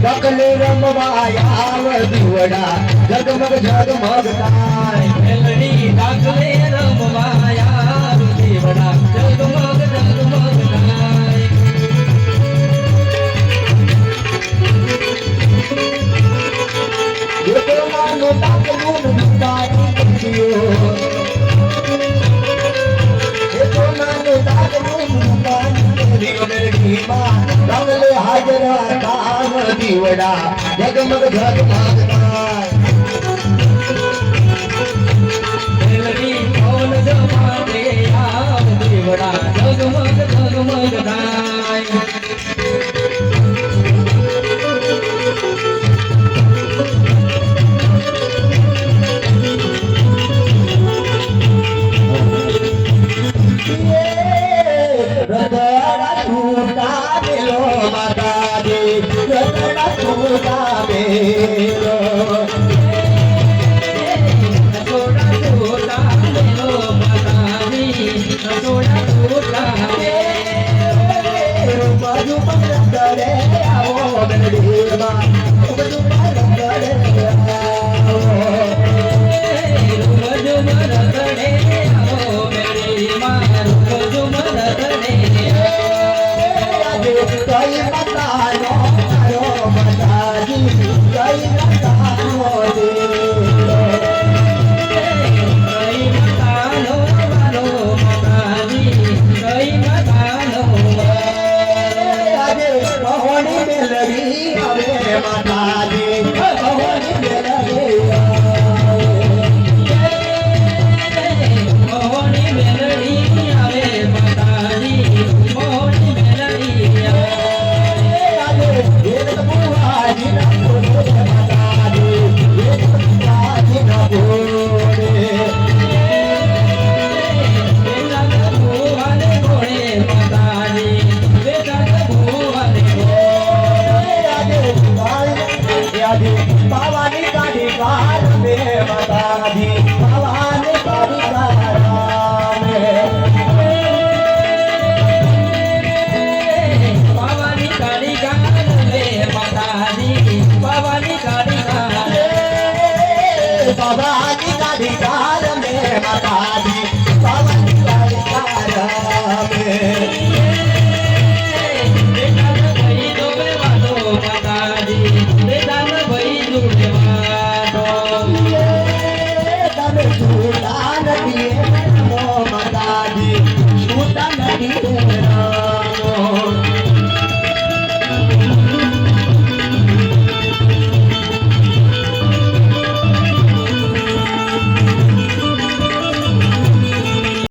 દકલે રમવાયા દીવડા જગમગ જગમગ થાય મેલડી દકલે રમવાયા દીવડા જગમગ જગમગ થાય જો માનો તાકલું દુકાની કીયો જો માનો તાકલું દુકાની મેલડી માં રંગલે હાજરા કામ દીવડા જગમગ જગમગ થાય મેલડી કોલ જમાતે આવ દીવડા જગમગ જગમગ થાય પાવાની કાઢી કાર મે માતાજી પાવાની કાઢી કાર મે પાવાની કાઢી કાર મે માતાજી પાવાની કાઢી કાર પાવાની કાઢી કાર